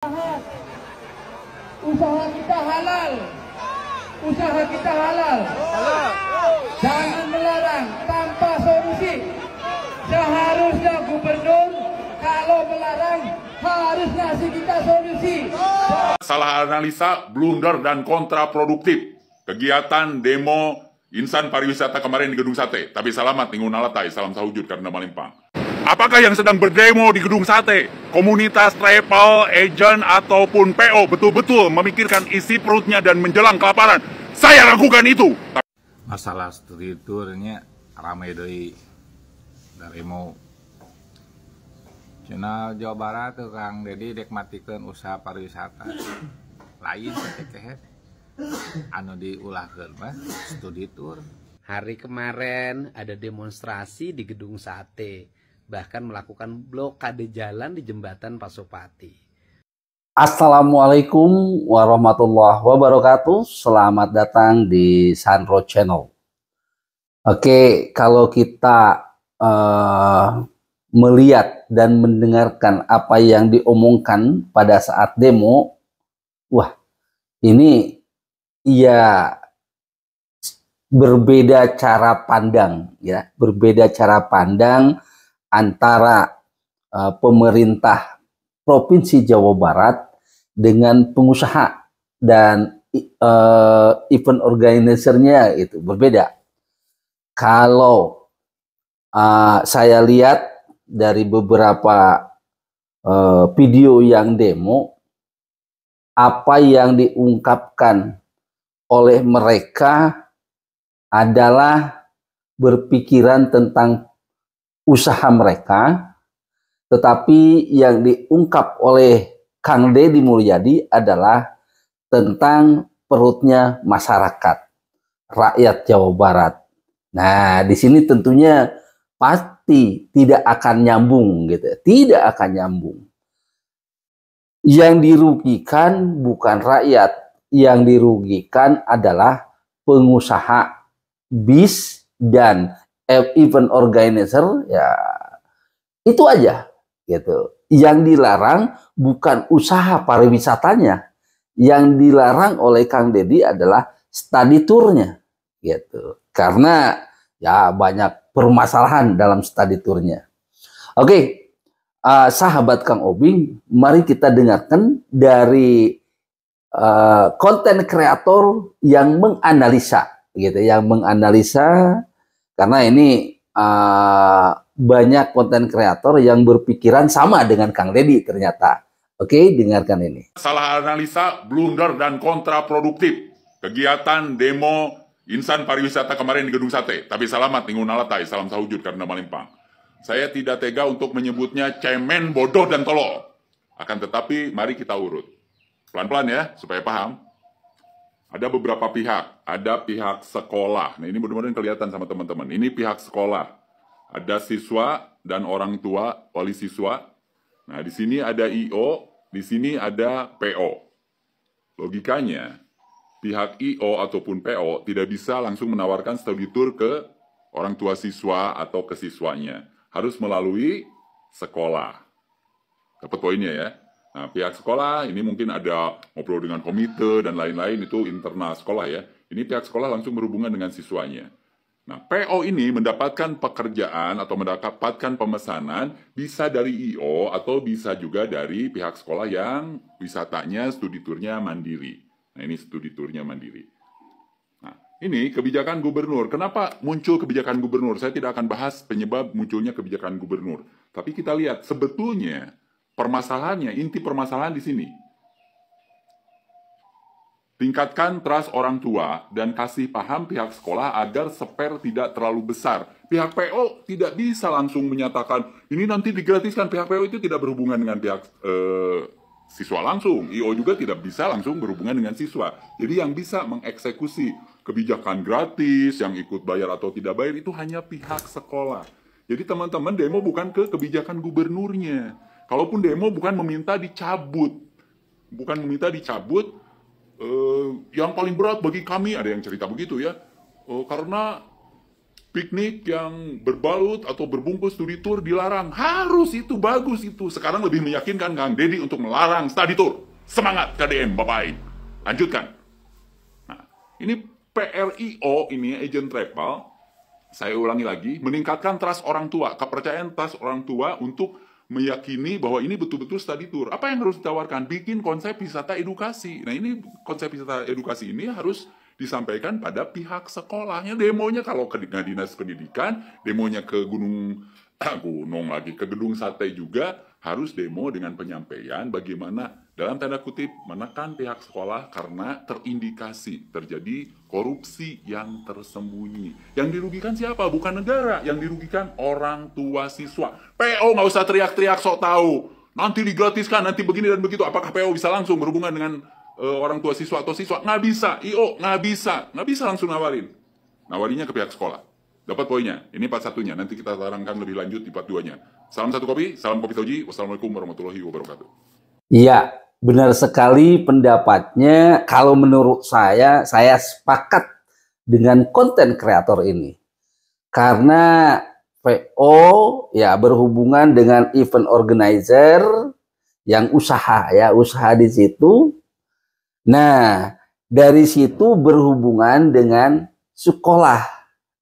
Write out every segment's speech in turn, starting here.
Usaha kita halal, usaha kita halal. Jangan melarang tanpa solusi. Seharusnya gubernur kalau melarang harus ngasih kita solusi. Salah analisa, blunder dan kontraproduktif kegiatan demo insan pariwisata kemarin di Gedung Sate. Tapi selamat Ningun Alatai, salam sahujud karena Malimpang. Apakah yang sedang berdemo di Gedung Sate, komunitas travel, agent, ataupun PO betul-betul memikirkan isi perutnya dan menjelang kelaparan? Saya ragukan itu. Masalah studi tournya ramai dari mau Channel Jawa Barat tuh Kang Dedi dek matikeun usaha pariwisata lain kehe anu diulahkeun mah studi tour. Hari kemarin ada demonstrasi di Gedung Sate, bahkan melakukan blokade jalan di jembatan Pasopati. Assalamualaikum warahmatullahi wabarakatuh. Selamat datang di Sanro Channel. Oke, kalau kita melihat dan mendengarkan apa yang diomongkan pada saat demo, wah, ini ya berbeda cara pandang, ya, berbeda cara pandang antara pemerintah Provinsi Jawa Barat dengan pengusaha dan event organizer-nya itu berbeda. Kalau saya lihat dari beberapa video yang demo, apa yang diungkapkan oleh mereka adalah berpikiran tentang usaha mereka, tetapi yang diungkap oleh Kang Deddy Mulyadi adalah tentang perutnya masyarakat, rakyat Jawa Barat. Nah, di sini tentunya pasti tidak akan nyambung gitu, tidak akan nyambung. Yang dirugikan bukan rakyat, yang dirugikan adalah pengusaha bis dan event organizer, ya itu aja gitu. Yang dilarang bukan usaha pariwisatanya, yang dilarang oleh Kang Deddy adalah study tournya gitu. Karena ya banyak permasalahan dalam study tournya. Oke, sahabat Kang Obing, mari kita dengarkan dari konten kreator yang menganalisa gitu, yang menganalisa, karena ini banyak konten kreator yang berpikiran sama dengan Kang Deddy ternyata. Oke, dengarkan ini. Salah analisa, blunder dan kontraproduktif kegiatan demo insan pariwisata kemarin di Gedung Sate. Tapi selamat Ningun Alatai, salam sahujud karena Malimpang. Saya tidak tega untuk menyebutnya cemen, bodoh, dan tolol. Akan tetapi mari kita urut pelan-pelan ya, supaya paham. Ada beberapa pihak, ada pihak sekolah. Nah, ini mudah-mudahan kelihatan sama teman-teman. Ini pihak sekolah. Ada siswa dan orang tua, wali siswa. Nah, di sini ada IO, di sini ada PO. Logikanya, pihak IO ataupun PO tidak bisa langsung menawarkan studi tour ke orang tua siswa atau ke siswanya. Harus melalui sekolah. Dapat poinnya ya? Nah, pihak sekolah ini mungkin ada ngobrol dengan komite dan lain-lain, itu internal sekolah ya. Ini pihak sekolah langsung berhubungan dengan siswanya. Nah, PO ini mendapatkan pekerjaan atau mendapatkan pemesanan bisa dari IO atau bisa juga dari pihak sekolah yang wisatanya, studi turnya mandiri. Nah, ini studi turnya mandiri. Nah, ini kebijakan gubernur. Kenapa muncul kebijakan gubernur? Saya tidak akan bahas penyebab munculnya kebijakan gubernur. Tapi kita lihat sebetulnya permasalahannya, inti permasalahan di sini. Tingkatkan trust orang tua dan kasih paham pihak sekolah agar spare tidak terlalu besar. Pihak PO tidak bisa langsung menyatakan, ini nanti digratiskan. Pihak PO itu tidak berhubungan dengan pihak siswa langsung. IO juga tidak bisa langsung berhubungan dengan siswa. Jadi yang bisa mengeksekusi kebijakan gratis, yang ikut bayar atau tidak bayar, itu hanya pihak sekolah. Jadi teman-teman demo bukan ke kebijakan gubernurnya. Kalaupun demo bukan meminta dicabut. Bukan meminta dicabut, yang paling berat bagi kami, ada yang cerita begitu ya, karena piknik yang berbalut atau berbungkus studi tour dilarang. Harus itu, bagus itu. Sekarang lebih meyakinkan Kang Deddy untuk melarang study tour. Semangat KDM, Bapak Aing. Lanjutkan. Nah, ini PRIO, ini agent travel, saya ulangi lagi, meningkatkan trust orang tua, kepercayaan trust orang tua untuk meyakini bahwa ini betul-betul study tour. Apa yang harus ditawarkan? Bikin konsep wisata edukasi. Nah, ini konsep wisata edukasi ini harus disampaikan pada pihak sekolahnya. Demonya kalau ke dinas pendidikan, demonya ke ke gedung sate juga harus demo dengan penyampaian bagaimana dalam tanda kutip menekan pihak sekolah karena terindikasi terjadi korupsi yang tersembunyi. Yang dirugikan siapa? Bukan negara, yang dirugikan orang tua siswa. PO nggak usah teriak-teriak sok tahu. Nanti digratiskan, nanti begini dan begitu. Apakah PO bisa langsung berhubungan dengan orang tua siswa atau siswa? Nggak bisa. IO nggak bisa langsung nawarin. Nawarinya ke pihak sekolah. Dapat poinnya. Ini part satunya. Nanti kita terangkan lebih lanjut di part 2-nya. Salam satu kopi, salam kopi Toji. Wassalamualaikum warahmatullahi wabarakatuh. Iya, benar sekali pendapatnya. Kalau menurut saya sepakat dengan konten kreator ini. Karena PO ya berhubungan dengan event organizer yang usaha di situ. Nah, dari situ berhubungan dengan sekolah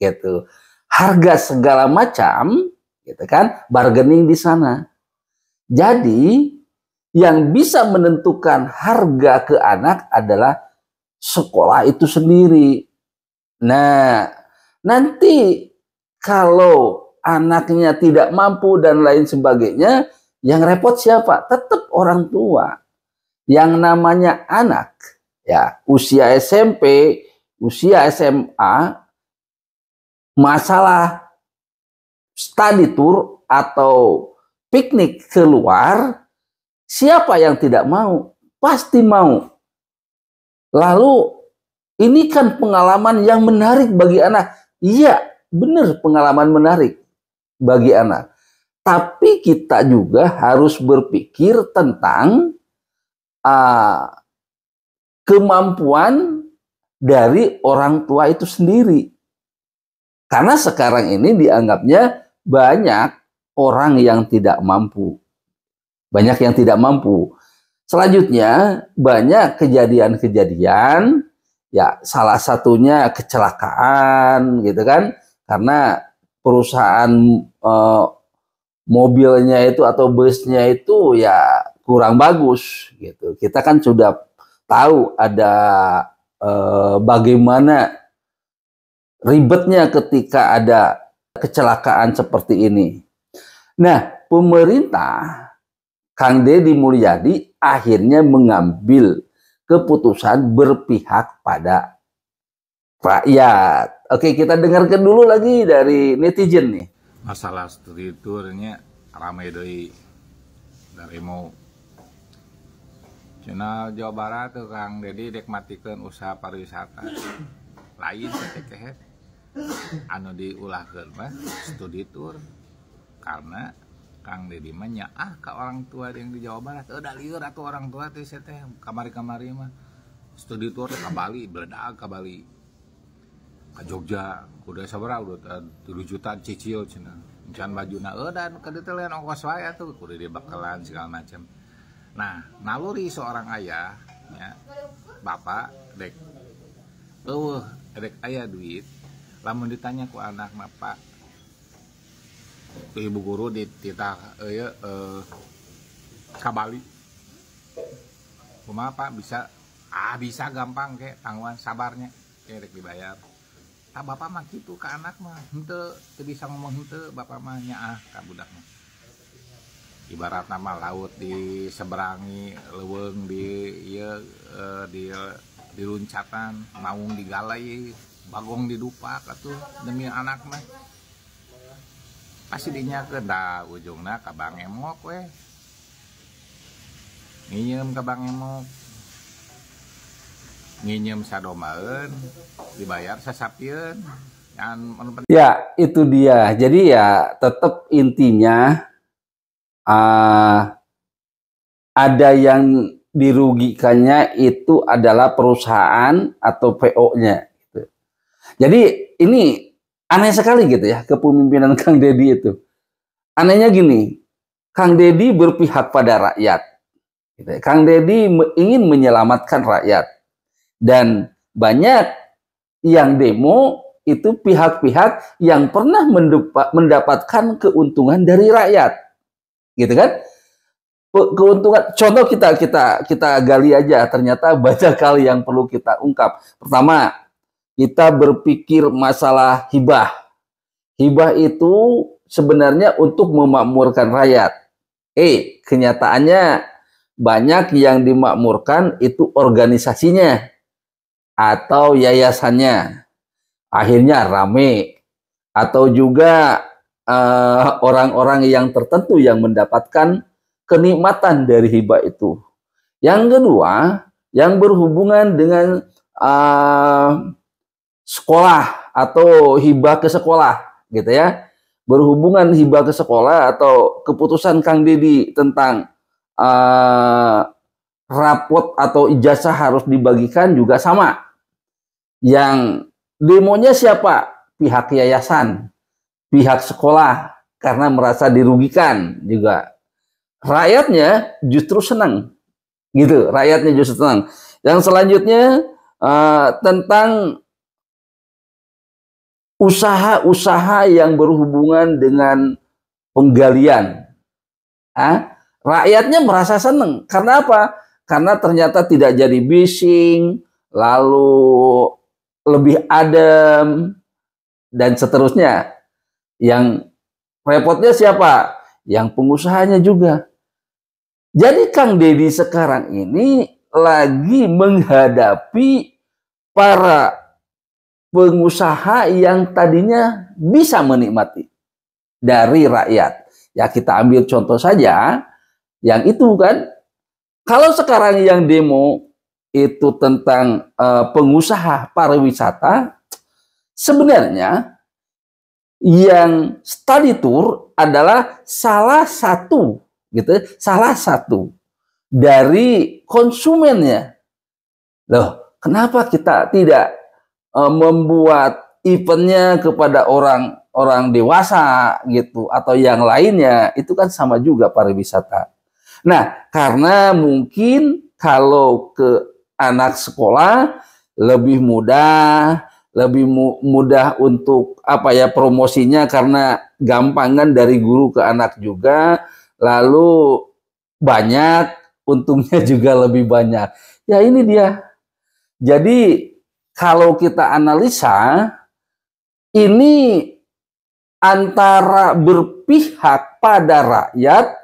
gitu. Harga segala macam gitu kan, bargaining di sana. Jadi yang bisa menentukan harga ke anak adalah sekolah itu sendiri. Nah, nanti kalau anaknya tidak mampu dan lain sebagainya, yang repot siapa? Tetap orang tua. Yang namanya anak, ya usia SMP, usia SMA, masalah study tour atau piknik keluar, siapa yang tidak mau? Pasti mau. Lalu ini kan pengalaman yang menarik bagi anak. Iya, benar pengalaman menarik bagi anak. Tapi kita juga harus berpikir tentang kemampuan dari orang tua itu sendiri. Karena sekarang ini dianggapnya banyak orang yang tidak mampu. Banyak yang tidak mampu. Selanjutnya banyak kejadian-kejadian, ya salah satunya kecelakaan gitu kan. Karena perusahaan mobilnya itu atau busnya itu ya kurang bagus gitu. Kita kan sudah tahu ada bagaimana ribetnya ketika ada kecelakaan seperti ini. Nah, pemerintah Kang Deddy Mulyadi akhirnya mengambil keputusan berpihak pada rakyat. Oke, kita dengarkan dulu lagi dari netizen nih. Masalah studi tournya ramai dari mau Channel Jawa Barat tuh Kang Deddy dek matikeun usaha pariwisata lain satekehet anu diulahkeun mah studi tour karena Kang Deddy mah nyaah ka orang tua yang di Jawa Barat da lieur atuh orang tua teh teh kamari-kamari mah studi tour ka Bali bledag ka Bali ka Jogja udah sabaraha udah 3 juta cicil cenah encan bajuna dan ka dieu teh lain ongkos wae atuh kudu dibakalan segala macam. Nah, naluri seorang ayah, ya, bapak, dek, dek ayah duit, lamun ditanya ku anak bapak, ku ibu guru di titah, kabali, kumaha pak bisa, bisa gampang ke, tangguhan sabarnya, dek dibayar. Ah bapak mah gitu ke anak mah, henteu bisa ngomong henteu, bapak mah nyaah ka budak mah. Ibarat nama laut di seberangi leuweung di loncatan maung digalai bagong didupak atuh demi anak mah pasti dinyakeun da ujungna ka Bang Emok we nginyeum ka Bang Emok nginyeum sadomaeun dibayar sasapieun ya itu dia. Jadi ya tetap intinya ada yang dirugikannya itu adalah perusahaan atau PO-nya. Gitu. Jadi ini Aneh sekali gitu ya kepemimpinan Kang Deddy itu. Anehnya gini, Kang Deddy berpihak pada rakyat. Gitu ya. Kang Deddy ingin menyelamatkan rakyat. Dan banyak yang demo itu pihak-pihak yang pernah mendapatkan keuntungan dari rakyat. Gitu kan? Keuntungan, contoh kita gali aja, ternyata banyak hal yang perlu kita ungkap. Pertama, kita berpikir masalah hibah. Hibah itu sebenarnya untuk memakmurkan rakyat. Kenyataannya banyak yang dimakmurkan itu organisasinya atau yayasannya. Akhirnya rame. Atau juga orang-orang yang tertentu yang mendapatkan kenikmatan dari hibah itu. Yang kedua, yang berhubungan dengan sekolah atau hibah ke sekolah, gitu ya. Berhubungan hibah ke sekolah atau keputusan Kang Deddy tentang rapot atau ijazah harus dibagikan juga sama. Yang demonya siapa? Pihak yayasan, pihak sekolah, karena merasa dirugikan juga. Rakyatnya justru senang, gitu. Rakyatnya justru senang. Yang selanjutnya tentang usaha-usaha yang berhubungan dengan penggalian. Rakyatnya merasa senang. Karena apa? Karena ternyata tidak jadi bising, lalu lebih adem, dan seterusnya. Yang repotnya siapa? Yang pengusahanya juga. Jadi Kang Deddy sekarang ini lagi menghadapi para pengusaha yang tadinya bisa menikmati dari rakyat. Ya kita ambil contoh saja, yang itu kan, kalau sekarang yang demo itu tentang pengusaha pariwisata, sebenarnya yang study tour adalah salah satu dari konsumennya. Loh, kenapa kita tidak membuat eventnya kepada orang dewasa gitu atau yang lainnya? Itu kan sama juga pariwisata. Nah, karena mungkin kalau ke anak sekolah lebih mudah untuk promosinya, karena gampangan dari guru ke anak juga, lalu banyak, untungnya juga lebih banyak. Ya ini dia. Jadi kalau kita analisa, ini antara berpihak pada rakyat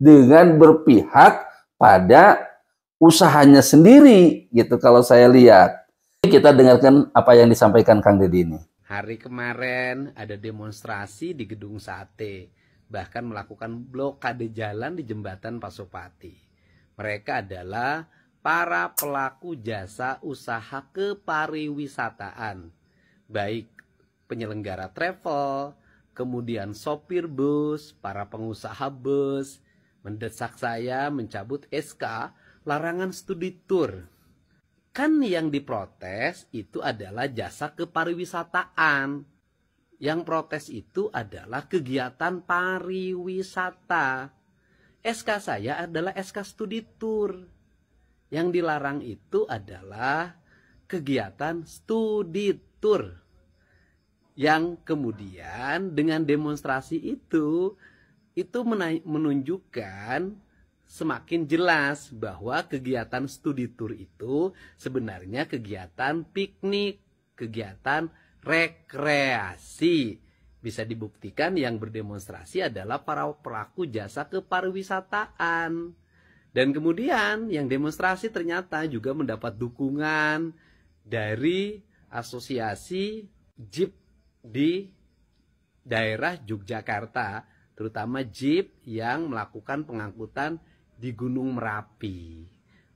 dengan berpihak pada usahanya sendiri, gitu kalau saya lihat. Kita dengarkan apa yang disampaikan Kang Deddy ini. Hari kemarin ada demonstrasi di Gedung Sate, bahkan melakukan blokade jalan di Jembatan Pasopati. Mereka adalah para pelaku jasa usaha kepariwisataan, baik penyelenggara travel, kemudian sopir bus, para pengusaha bus, mendesak saya mencabut SK larangan studi tour. Kan yang diprotes itu adalah jasa kepariwisataan. Yang protes itu adalah kegiatan pariwisata. SK saya adalah SK studi tour. Yang dilarang itu adalah kegiatan studi tour. Yang kemudian dengan demonstrasi itu menunjukkan semakin jelas bahwa kegiatan studi tour itu sebenarnya kegiatan piknik, kegiatan rekreasi. Bisa dibuktikan yang berdemonstrasi adalah para pelaku jasa kepariwisataan. Dan kemudian yang demonstrasi ternyata juga mendapat dukungan dari asosiasi jeep di daerah Yogyakarta, terutama jeep yang melakukan pengangkutan di Gunung Merapi.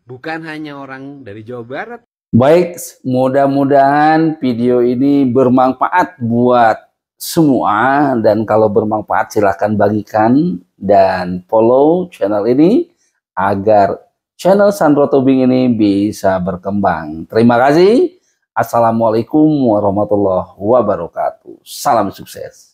Bukan hanya orang dari Jawa Barat. Baik, mudah-mudahan video ini bermanfaat buat semua, dan kalau bermanfaat silahkan bagikan dan follow channel ini agar channel Sandro Tobing ini bisa berkembang. Terima kasih. Assalamualaikum warahmatullahi wabarakatuh. Salam sukses.